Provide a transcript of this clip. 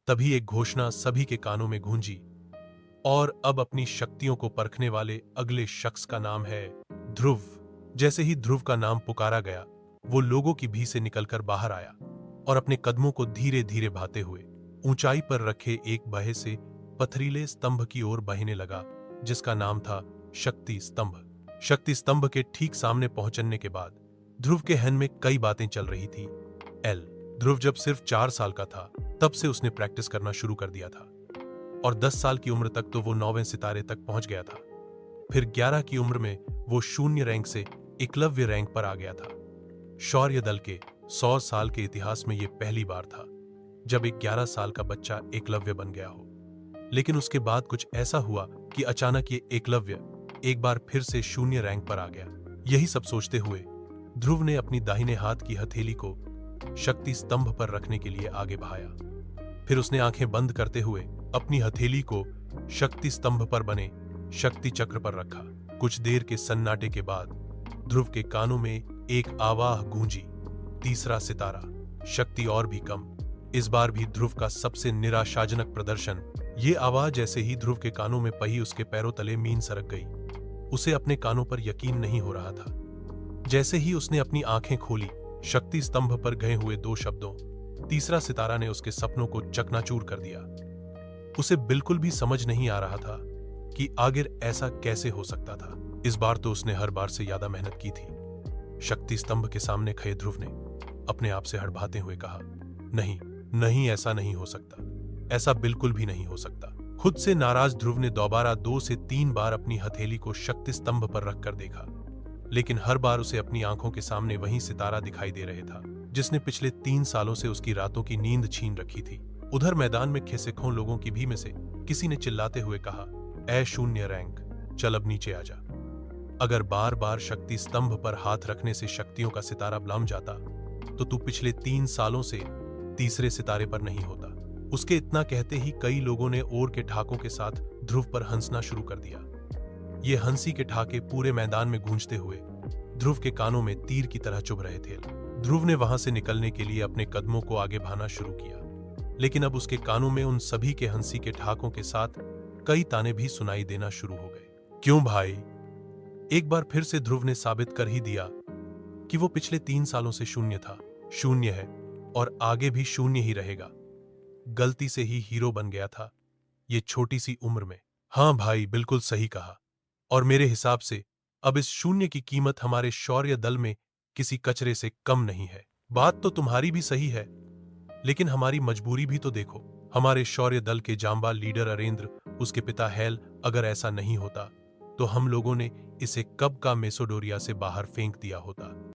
तभी एक घोषणा सभी के कानों में गूंजी, और अब अपनी शक्तियों को परखने वाले अगले शख्स का नाम है ध्रुव। जैसे ही ध्रुव का नाम पुकारा गया, वो लोगों की भीड़ से निकलकर बाहर आया और अपने कदमों को धीरे धीरे भाते हुए ऊंचाई पर रखे एक बहे से पथरीले स्तंभ की ओर बहने लगा, जिसका नाम था शक्ति स्तंभ। शक्ति स्तंभ के ठीक सामने पहुंचने के बाद ध्रुव के मन में कई बातें चल रही थी। ध्रुव जब सिर्फ 4 साल का था, तब से उसने प्रैक्टिस करना शुरू कर दिया था, और 10 साल की उम्र तक तो वो 9वें सितारे तक पहुंच गया था। फिर 11 की उम्र में वो शून्य रैंक से एकलव्य रैंक पर आ गया था। शौर्य दल के 100 साल के इतिहास में यह पहली बार था जब एक 11 साल का बच्चा एकलव्य बन गया हो। लेकिन उसके बाद कुछ ऐसा हुआ कि अचानक ये एकलव्य एक बार फिर से शून्य रैंक पर आ गया। यही सब सोचते हुए ध्रुव ने अपनी दाहिने हाथ की हथेली को शक्ति स्तंभ पर रखने के लिए आगे बढ़ाया। फिर उसने आंखें बंद करते हुए अपनी हथेली को शक्ति स्तंभ पर बने शक्ति चक्र पर रखा। कुछ देर के सन्नाटे के बाद ध्रुव के कानों में एक आवाज गूंजी, तीसरा सितारा, शक्ति और भी कम। इस बार भी ध्रुव का सबसे निराशाजनक प्रदर्शन। ये आवाज जैसे ही ध्रुव के कानों में पही, उसके पैरों तले मीन सरक गई। उसे अपने कानों पर यकीन नहीं हो रहा था। जैसे ही उसने अपनी आंखें खोली, शक्ति स्तंभ पर गए हुए 2 शब्दों तीसरा सितारा ने उसके सपनों को चकनाचूर कर दिया। उसे बिल्कुल भी समझ नहीं आ रहा था कि आखिर ऐसा कैसे हो सकता था। इस बार तो उसने हर बार से ज्यादा मेहनत की थी। शक्ति स्तंभ के सामने खड़े ध्रुव ने अपने आप से हड़बड़ाते हुए कहा, नहीं नहीं, ऐसा नहीं हो सकता, ऐसा बिल्कुल भी नहीं हो सकता। खुद से नाराज ध्रुव ने दोबारा 2 से 3 बार अपनी हथेली को शक्ति स्तंभ पर रखकर देखा, लेकिन हर बार उसे अपनी आंखों के सामने वही सितारा दिखाई दे रहा था जिसने पिछले 3 सालों से उसकी रातों की नींद छीन रखी थी। उधर मैदान में खिसखों लोगों की भीड़ में से किसी ने चिल्लाते हुए कहा, ऐ शून्य रैंक, चल अब नीचे आ जा। अगर बार बार शक्ति स्तंभ पर हाथ रखने से शक्तियों का सितारा बुलंद जाता तो तू पिछले 3 सालों से तीसरे सितारे पर नहीं होता। उसके इतना कहते ही कई लोगों ने और के ठाकों के साथ ध्रुव पर हंसना शुरू कर दिया। ये हंसी के ठाके पूरे मैदान में गूंजते हुए ध्रुव के कानों में तीर की तरह चुभ रहे थे। ध्रुव ने वहां से निकलने के लिए अपने कदमों को आगे बढ़ाना शुरू किया, लेकिन अब उसके कानों में उन सभी के हंसी के ठाकों के साथ कई ताने भी सुनाई देना शुरू हो गए। क्यों भाई, एक बार फिर से ध्रुव ने साबित कर ही दिया कि वो पिछले 3 सालों से शून्य था, शून्य है और आगे भी शून्य ही रहेगा। गलती से ही हीरो बन गया था ये छोटी सी उम्र में। हाँ भाई, बिल्कुल सही कहा। और मेरे हिसाब से अब इस शून्य की कीमत हमारे शौर्य दल में किसी कचरे से कम नहीं है। बात तो तुम्हारी भी सही है, लेकिन हमारी मजबूरी भी तो देखो। हमारे शौर्य दल के जांबाज लीडर अरेंद्र, उसके पिता हेल, अगर ऐसा नहीं होता तो हम लोगों ने इसे कब का मेसोडोरिया से बाहर फेंक दिया होता।